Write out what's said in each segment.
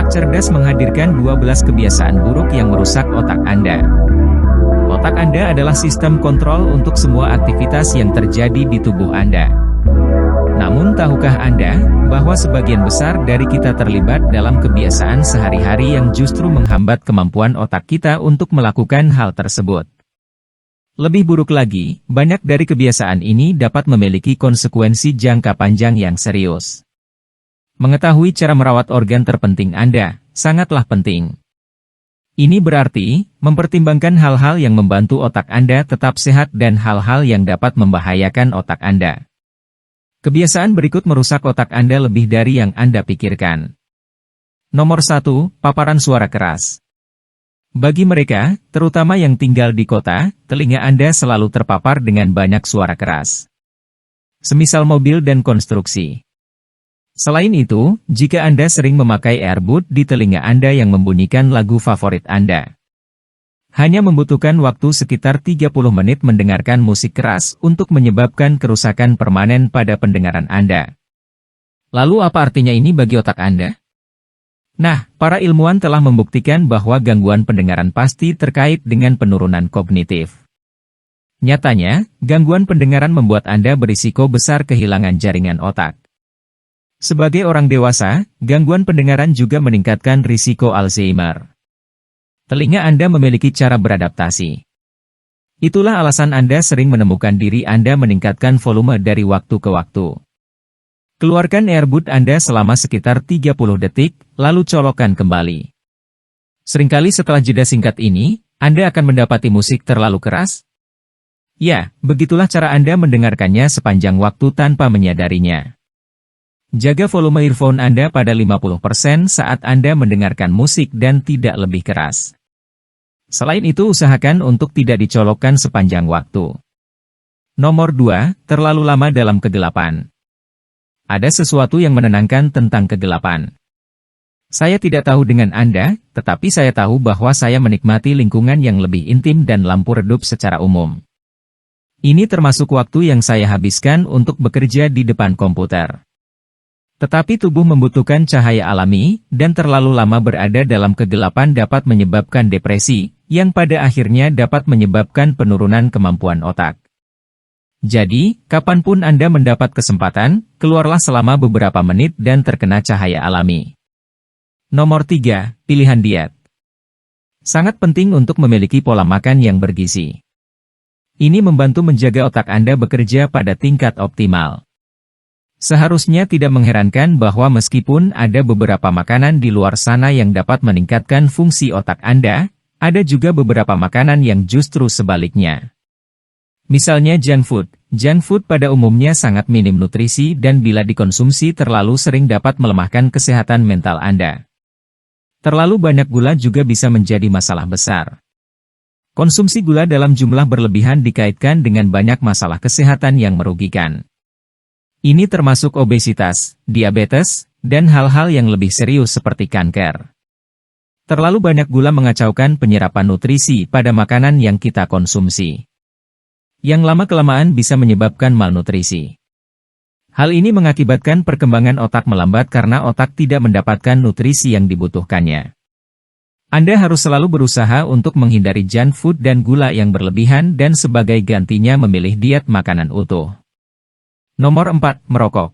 Otak cerdas menghadirkan 12 kebiasaan buruk yang merusak otak Anda. Otak Anda adalah sistem kontrol untuk semua aktivitas yang terjadi di tubuh Anda. Namun tahukah Anda, bahwa sebagian besar dari kita terlibat dalam kebiasaan sehari-hari yang justru menghambat kemampuan otak kita untuk melakukan hal tersebut? Lebih buruk lagi, banyak dari kebiasaan ini dapat memiliki konsekuensi jangka panjang yang serius. Mengetahui cara merawat organ terpenting Anda, sangatlah penting. Ini berarti, mempertimbangkan hal-hal yang membantu otak Anda tetap sehat dan hal-hal yang dapat membahayakan otak Anda. Kebiasaan berikut merusak otak Anda lebih dari yang Anda pikirkan. Nomor 1, paparan suara keras. Bagi mereka, terutama yang tinggal di kota, telinga Anda selalu terpapar dengan banyak suara keras. Semisal mobil dan konstruksi. Selain itu, jika Anda sering memakai earbud di telinga Anda yang membunyikan lagu favorit Anda, hanya membutuhkan waktu sekitar 30 menit mendengarkan musik keras untuk menyebabkan kerusakan permanen pada pendengaran Anda. Lalu apa artinya ini bagi otak Anda? Nah, para ilmuwan telah membuktikan bahwa gangguan pendengaran pasti terkait dengan penurunan kognitif. Nyatanya, gangguan pendengaran membuat Anda berisiko besar kehilangan jaringan otak. Sebagai orang dewasa, gangguan pendengaran juga meningkatkan risiko Alzheimer. Telinga Anda memiliki cara beradaptasi. Itulah alasan Anda sering menemukan diri Anda meningkatkan volume dari waktu ke waktu. Keluarkan earbud Anda selama sekitar 30 detik, lalu colokkan kembali. Seringkali setelah jeda singkat ini, Anda akan mendapati musik terlalu keras? Ya, begitulah cara Anda mendengarkannya sepanjang waktu tanpa menyadarinya. Jaga volume earphone Anda pada 50% saat Anda mendengarkan musik dan tidak lebih keras. Selain itu usahakan untuk tidak dicolokkan sepanjang waktu. Nomor 2, terlalu lama dalam kegelapan. Ada sesuatu yang menenangkan tentang kegelapan. Saya tidak tahu dengan Anda, tetapi saya tahu bahwa saya menikmati lingkungan yang lebih intim dan lampu redup secara umum. Ini termasuk waktu yang saya habiskan untuk bekerja di depan komputer. Tetapi tubuh membutuhkan cahaya alami, dan terlalu lama berada dalam kegelapan dapat menyebabkan depresi, yang pada akhirnya dapat menyebabkan penurunan kemampuan otak. Jadi, kapanpun Anda mendapat kesempatan, keluarlah selama beberapa menit dan terkena cahaya alami. Nomor 3, pilihan diet. Sangat penting untuk memiliki pola makan yang bergizi. Ini membantu menjaga otak Anda bekerja pada tingkat optimal. Seharusnya tidak mengherankan bahwa meskipun ada beberapa makanan di luar sana yang dapat meningkatkan fungsi otak Anda, ada juga beberapa makanan yang justru sebaliknya. Misalnya junk food. Junk food pada umumnya sangat minim nutrisi dan bila dikonsumsi terlalu sering dapat melemahkan kesehatan mental Anda. Terlalu banyak gula juga bisa menjadi masalah besar. Konsumsi gula dalam jumlah berlebihan dikaitkan dengan banyak masalah kesehatan yang merugikan. Ini termasuk obesitas, diabetes, dan hal-hal yang lebih serius seperti kanker. Terlalu banyak gula mengacaukan penyerapan nutrisi pada makanan yang kita konsumsi. Yang lama-kelamaan bisa menyebabkan malnutrisi. Hal ini mengakibatkan perkembangan otak melambat karena otak tidak mendapatkan nutrisi yang dibutuhkannya. Anda harus selalu berusaha untuk menghindari junk food dan gula yang berlebihan dan sebagai gantinya memilih diet makanan utuh. Nomor 4, merokok.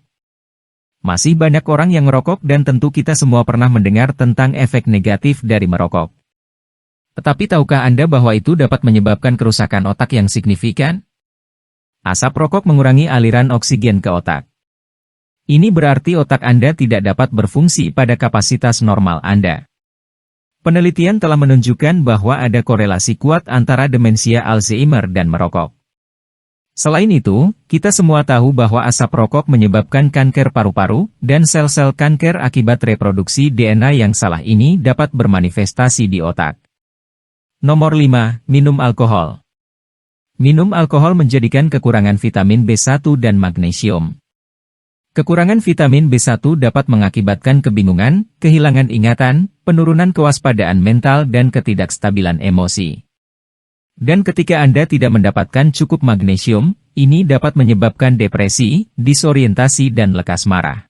Masih banyak orang yang merokok dan tentu kita semua pernah mendengar tentang efek negatif dari merokok. Tetapi tahukah Anda bahwa itu dapat menyebabkan kerusakan otak yang signifikan? Asap rokok mengurangi aliran oksigen ke otak. Ini berarti otak Anda tidak dapat berfungsi pada kapasitas normal Anda. Penelitian telah menunjukkan bahwa ada korelasi kuat antara demensia Alzheimer dan merokok. Selain itu, kita semua tahu bahwa asap rokok menyebabkan kanker paru-paru, dan sel-sel kanker akibat reproduksi DNA yang salah ini dapat bermanifestasi di otak. Nomor 5, minum alkohol. Minum alkohol menjadikan kekurangan vitamin B1 dan magnesium. Kekurangan vitamin B1 dapat mengakibatkan kebingungan, kehilangan ingatan, penurunan kewaspadaan mental dan ketidakstabilan emosi. Dan ketika Anda tidak mendapatkan cukup magnesium, ini dapat menyebabkan depresi, disorientasi dan lekas marah.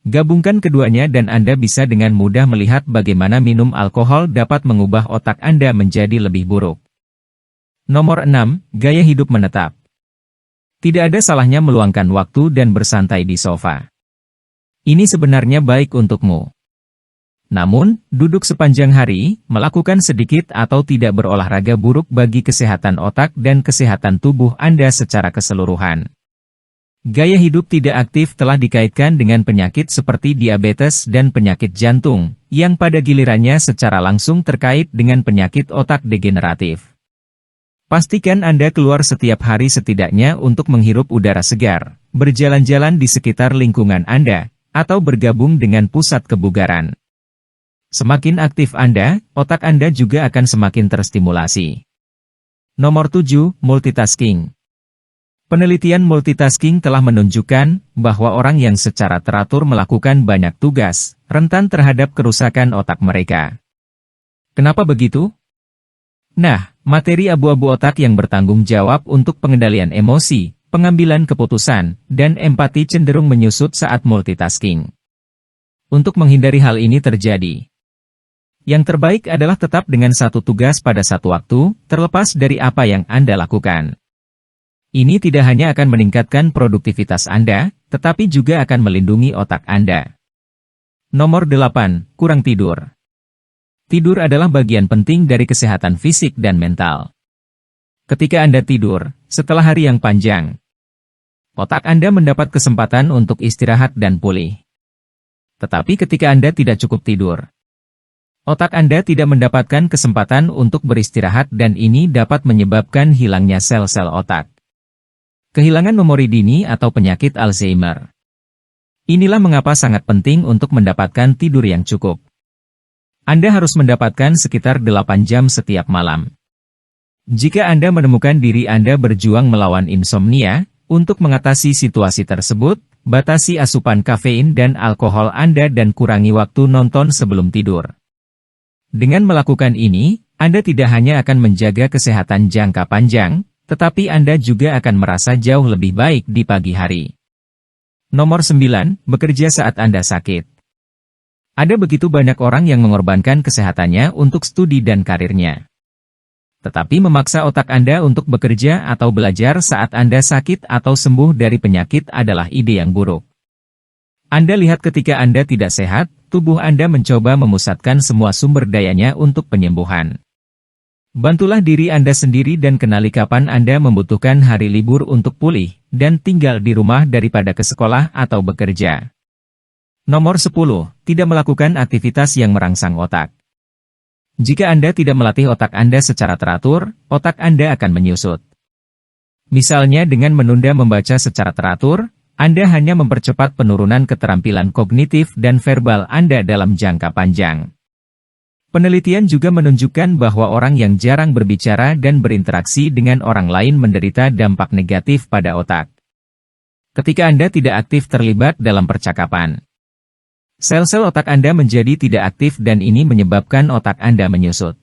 Gabungkan keduanya dan Anda bisa dengan mudah melihat bagaimana minum alkohol dapat mengubah otak Anda menjadi lebih buruk. Nomor 6, gaya hidup menetap. Tidak ada salahnya meluangkan waktu dan bersantai di sofa. Ini sebenarnya baik untukmu. Namun, duduk sepanjang hari, melakukan sedikit atau tidak berolahraga buruk bagi kesehatan otak dan kesehatan tubuh Anda secara keseluruhan. Gaya hidup tidak aktif telah dikaitkan dengan penyakit seperti diabetes dan penyakit jantung, yang pada gilirannya secara langsung terkait dengan penyakit otak degeneratif. Pastikan Anda keluar setiap hari setidaknya untuk menghirup udara segar, berjalan-jalan di sekitar lingkungan Anda, atau bergabung dengan pusat kebugaran. Semakin aktif Anda, otak Anda juga akan semakin terstimulasi. Nomor 7, multitasking. Penelitian multitasking telah menunjukkan bahwa orang yang secara teratur melakukan banyak tugas, rentan terhadap kerusakan otak mereka. Kenapa begitu? Nah, materi abu-abu otak yang bertanggung jawab untuk pengendalian emosi, pengambilan keputusan, dan empati cenderung menyusut saat multitasking. Untuk menghindari hal ini terjadi, yang terbaik adalah tetap dengan satu tugas pada satu waktu, terlepas dari apa yang Anda lakukan. Ini tidak hanya akan meningkatkan produktivitas Anda, tetapi juga akan melindungi otak Anda. Nomor 8, kurang tidur. Tidur adalah bagian penting dari kesehatan fisik dan mental. Ketika Anda tidur, setelah hari yang panjang, otak Anda mendapat kesempatan untuk istirahat dan pulih. Tetapi ketika Anda tidak cukup tidur, otak Anda tidak mendapatkan kesempatan untuk beristirahat dan ini dapat menyebabkan hilangnya sel-sel otak. Kehilangan memori dini atau penyakit Alzheimer. Inilah mengapa sangat penting untuk mendapatkan tidur yang cukup. Anda harus mendapatkan sekitar 8 jam setiap malam. Jika Anda menemukan diri Anda berjuang melawan insomnia, untuk mengatasi situasi tersebut, batasi asupan kafein dan alkohol Anda dan kurangi waktu nonton sebelum tidur. Dengan melakukan ini, Anda tidak hanya akan menjaga kesehatan jangka panjang, tetapi Anda juga akan merasa jauh lebih baik di pagi hari. Nomor 9, bekerja saat Anda sakit. Ada begitu banyak orang yang mengorbankan kesehatannya untuk studi dan karirnya. Tetapi memaksa otak Anda untuk bekerja atau belajar saat Anda sakit atau sembuh dari penyakit adalah ide yang buruk. Anda lihat ketika Anda tidak sehat, tubuh Anda mencoba memusatkan semua sumber dayanya untuk penyembuhan. Bantulah diri Anda sendiri dan kenali kapan Anda membutuhkan hari libur untuk pulih, dan tinggal di rumah daripada ke sekolah atau bekerja. Nomor 10, tidak melakukan aktivitas yang merangsang otak. Jika Anda tidak melatih otak Anda secara teratur, otak Anda akan menyusut. Misalnya dengan menunda membaca secara teratur, Anda hanya mempercepat penurunan keterampilan kognitif dan verbal Anda dalam jangka panjang. Penelitian juga menunjukkan bahwa orang yang jarang berbicara dan berinteraksi dengan orang lain menderita dampak negatif pada otak. Ketika Anda tidak aktif terlibat dalam percakapan, sel-sel otak Anda menjadi tidak aktif dan ini menyebabkan otak Anda menyusut.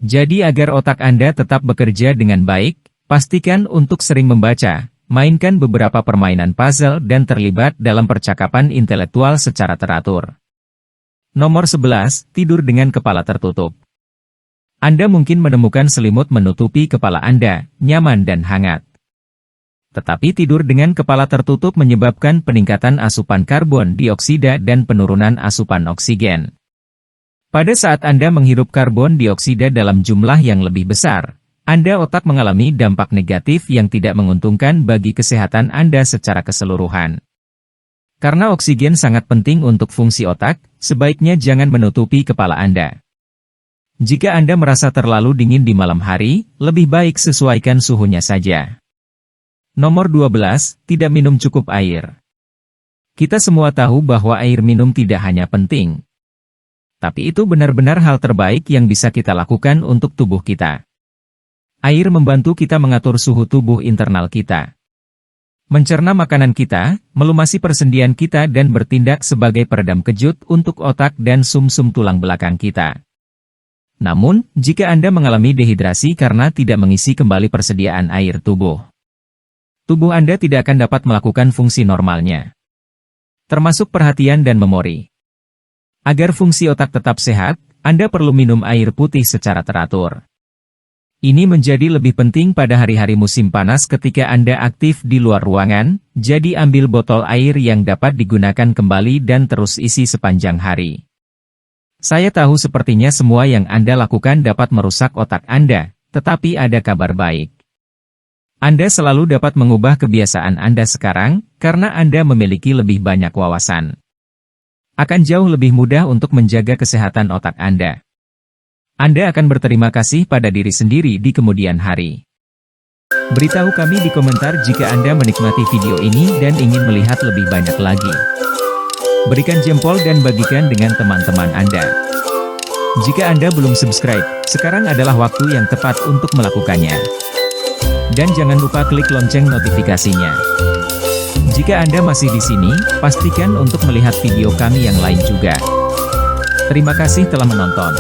Jadi agar otak Anda tetap bekerja dengan baik, pastikan untuk sering membaca, mainkan beberapa permainan puzzle dan terlibat dalam percakapan intelektual secara teratur. Nomor 11, tidur dengan kepala tertutup. Anda mungkin menemukan selimut menutupi kepala Anda, nyaman dan hangat. Tetapi tidur dengan kepala tertutup menyebabkan peningkatan asupan karbon dioksida dan penurunan asupan oksigen. Pada saat Anda menghirup karbon dioksida dalam jumlah yang lebih besar, Anda otak mengalami dampak negatif yang tidak menguntungkan bagi kesehatan Anda secara keseluruhan. Karena oksigen sangat penting untuk fungsi otak, sebaiknya jangan menutupi kepala Anda. Jika Anda merasa terlalu dingin di malam hari, lebih baik sesuaikan suhunya saja. Nomor 12, tidak minum cukup air. Kita semua tahu bahwa air minum tidak hanya penting, tapi itu benar-benar hal terbaik yang bisa kita lakukan untuk tubuh kita. Air membantu kita mengatur suhu tubuh internal kita, mencerna makanan kita, melumasi persendian kita dan bertindak sebagai peredam kejut untuk otak dan sumsum tulang belakang kita. Namun, jika Anda mengalami dehidrasi karena tidak mengisi kembali persediaan air tubuh Anda tidak akan dapat melakukan fungsi normalnya. termasuk perhatian dan memori. Agar fungsi otak tetap sehat, Anda perlu minum air putih secara teratur. Ini menjadi lebih penting pada hari-hari musim panas ketika Anda aktif di luar ruangan, jadi ambil botol air yang dapat digunakan kembali dan terus isi sepanjang hari. Saya tahu sepertinya semua yang Anda lakukan dapat merusak otak Anda, tetapi ada kabar baik. Anda selalu dapat mengubah kebiasaan Anda sekarang, karena Anda memiliki lebih banyak wawasan. Akan jauh lebih mudah untuk menjaga kesehatan otak Anda. Anda akan berterima kasih pada diri sendiri di kemudian hari. Beritahu kami di komentar jika Anda menikmati video ini dan ingin melihat lebih banyak lagi. Berikan jempol dan bagikan dengan teman-teman Anda. Jika Anda belum subscribe, sekarang adalah waktu yang tepat untuk melakukannya. Dan jangan lupa klik lonceng notifikasinya. Jika Anda masih di sini, pastikan untuk melihat video kami yang lain juga. Terima kasih telah menonton.